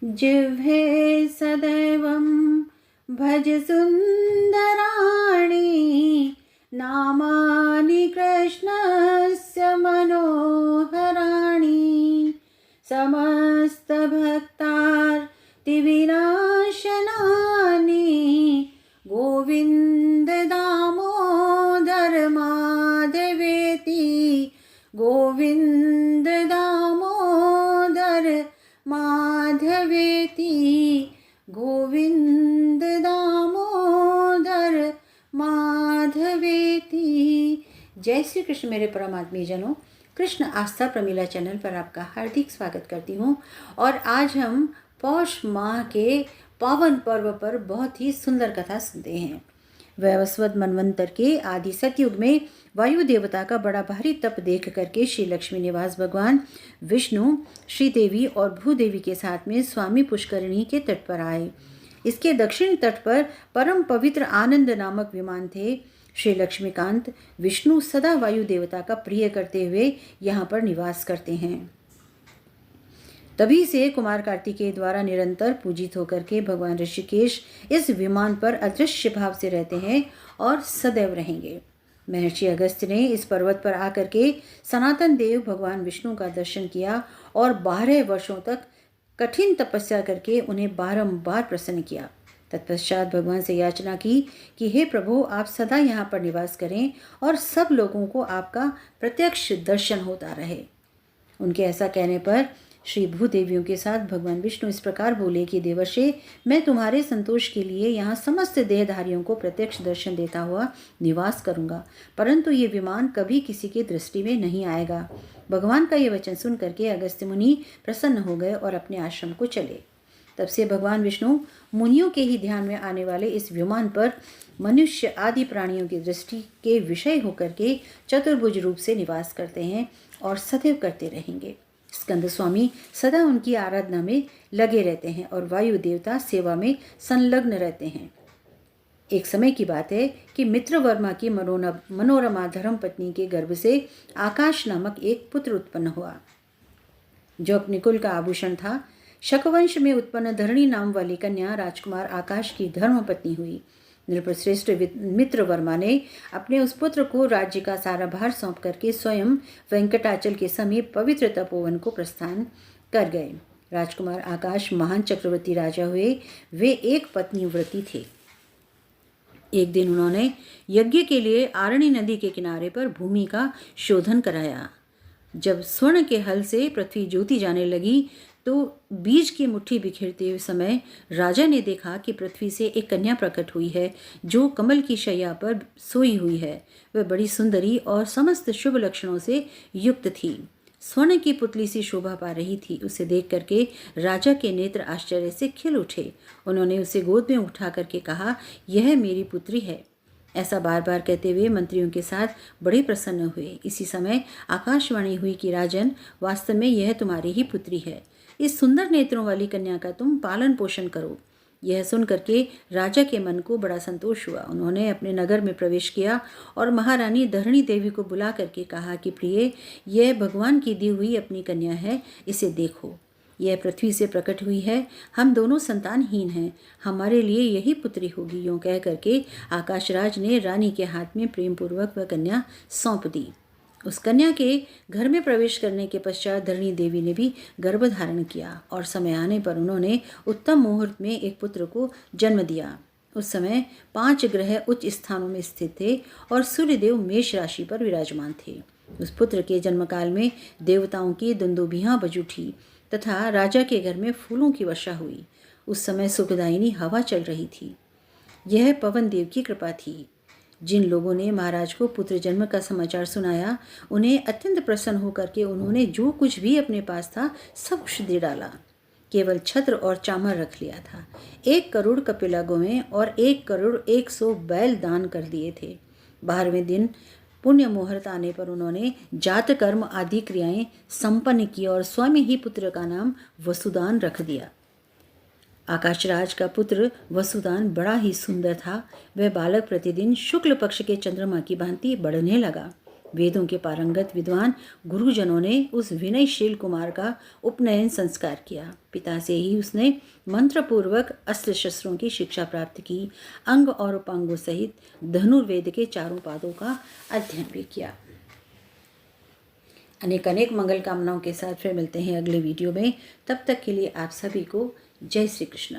जिह्वे सदैवं भज सुन्दराणि नामानि कृष्णस्य मनोहराणि समस्तभक्तार्तिविनाशनानि गोविन्द दामोदर माधवेति गोविन्द दामोदर माधवेति गोविन्द दामोदर माधवेति। जय श्री कृष्ण मेरे परमात्मी जनों, कृष्ण आस्था प्रमीला चैनल पर आपका हार्दिक स्वागत करती हूँ। और आज हम पौष माह के पावन पर्व पर बहुत ही सुंदर कथा सुनते हैं। वैवस्वत मनवंतर के आदि सतयुग में वायु देवता का बड़ा भारी तप देख करके श्री लक्ष्मी निवास भगवान विष्णु श्रीदेवी और भूदेवी के साथ में स्वामी पुष्करिणी के तट पर आए। इसके दक्षिणी तट पर परम पवित्र आनंद नामक विमान थे। श्री लक्ष्मीकांत विष्णु सदा वायु देवता का प्रिय करते हुए यहाँ पर निवास करते हैं। तभी से कुमार कार्तिकेय द्वारा निरंतर पूजित होकर के भगवान ऋषिकेश इस विमान पर अदृश्य भाव से रहते हैं और सदैव रहेंगे। महर्षि अगस्त्य ने इस पर्वत पर आकर के सनातन देव भगवान विष्णु का दर्शन किया और 12 वर्षों तक कठिन तपस्या करके उन्हें बारंबार प्रसन्न किया। तत्पश्चात भगवान से याचना की कि हे प्रभु, आप सदा यहाँ पर निवास करें और सब लोगों को आपका प्रत्यक्ष दर्शन होता रहे। उनके ऐसा कहने पर श्री भूदेवियों के साथ भगवान विष्णु इस प्रकार बोले कि देवर्षि, मैं तुम्हारे संतोष के लिए यहाँ समस्त देहधारियों को प्रत्यक्ष दर्शन देता हुआ निवास करूँगा, परंतु ये विमान कभी किसी की दृष्टि में नहीं आएगा। भगवान का ये वचन सुन करके अगस्त्य मुनि प्रसन्न हो गए और अपने आश्रम को चले। तब से भगवान विष्णु मुनियों के ही ध्यान में आने वाले इस विमान पर मनुष्य आदि प्राणियों की दृष्टि के विषय होकर के चतुर्भुज रूप से निवास करते हैं और सदैव करते रहेंगे। स्कंद स्वामी सदा उनकी आराधना में लगे रहते हैं और वायु देवता सेवा में संलग्न रहते हैं। एक समय की बात है कि मित्रवर्मा की मनोरमा धर्म पत्नी के गर्भ से आकाश नामक एक पुत्र उत्पन्न हुआ, जो अपने कुल का आभूषण था। शकवंश में उत्पन्न धरणी नाम वाली कन्या राजकुमार आकाश की धर्म पत्नी हुई। नृपश्रेष्ठ मित्रवर्मा ने अपने उस पुत्र को राज्य का सारा भार सौंप करके स्वयं वेंकटाचल के समीप पवित्र तपोवन को प्रस्थान कर गए। राजकुमार आकाश महान चक्रवर्ती राजा हुए। वे एक पत्नी व्रती थे। एक दिन उन्होंने यज्ञ के लिए आरणी नदी के किनारे पर भूमि का शोधन कराया। जब स्वर्ण के हल से पृथ्वी जोती जाने लगी तो बीज की मुट्ठी बिखेरते हुए समय राजा ने देखा कि पृथ्वी से एक कन्या प्रकट हुई है, जो कमल की शैया पर सोई हुई है। वह बड़ी सुंदरी और समस्त शुभ लक्षणों से युक्त थी। स्वर्ण की पुतली सी शोभा पा रही थी। उसे देख करके राजा के नेत्र आश्चर्य से खिल उठे। उन्होंने उसे गोद में उठा करके कहा, यह मेरी पुत्री है। ऐसा बार बार कहते हुए मंत्रियों के साथ बड़े प्रसन्न हुए। इसी समय आकाशवाणी हुई कि राजन, वास्तव में यह तुम्हारी ही पुत्री है। इस सुंदर नेत्रों वाली कन्या का तुम पालन पोषण करो। यह सुन करके राजा के मन को बड़ा संतोष हुआ। उन्होंने अपने नगर में प्रवेश किया और महारानी धरणी देवी को बुला करके कहा कि प्रिय, यह भगवान की दी हुई अपनी कन्या है, इसे देखो। यह पृथ्वी से प्रकट हुई है। हम दोनों संतानहीन हैं, हमारे लिए यही पुत्री होगी। यूँ कह करके आकाशराज ने रानी के हाथ में प्रेम पूर्वक वह कन्या सौंप दी। उस कन्या के घर में प्रवेश करने के पश्चात धरणी देवी ने भी गर्भ धारण किया और समय आने पर उन्होंने उत्तम मुहूर्त में एक पुत्र को जन्म दिया। उस समय 5 ग्रह उच्च स्थानों में स्थित थे और सूर्यदेव मेष राशि पर विराजमान थे। उस पुत्र के जन्मकाल में देवताओं की दुंदुभियां बज उठी तथा राजा के घर में फूलों की वर्षा हुई। उस समय सुखदायिनी हवा चल रही थी। यह पवन देव की कृपा थी। जिन लोगों ने महाराज को पुत्र जन्म का समाचार सुनाया, उन्हें अत्यंत प्रसन्न होकर के उन्होंने जो कुछ भी अपने पास था सब कुछ दे डाला। केवल छत्र और चामर रख लिया था। 1 करोड़ कपिला गौवें और 1 करोड़ 100 बैल दान कर दिए थे। 12वें दिन पुण्य मुहूर्त आने पर उन्होंने जात कर्म आदि क्रियाएं संपन्न की और स्वयं ही पुत्र का नाम वसुदान रख दिया। आकाशराज का पुत्र वसुदान बड़ा ही सुंदर था। वह बालक प्रतिदिन शुक्ल पक्ष के चंद्रमा की भांति बढ़ने लगा। वेदों के पारंगत विद्वान गुरुजनों ने उस विनयशील कुमार का उपनयन संस्कार किया। पिता से ही उसने मंत्रपूर्वक अस्त्र शस्त्रों की शिक्षा प्राप्त की। अंग और उपांगों सहित धनुर्वेद के चारों पादों का अध्ययन भी किया। अनेक अनेक मंगल कामनाओं के साथ फिर मिलते हैं अगले वीडियो में। तब तक के लिए आप सभी को जय श्री कृष्ण।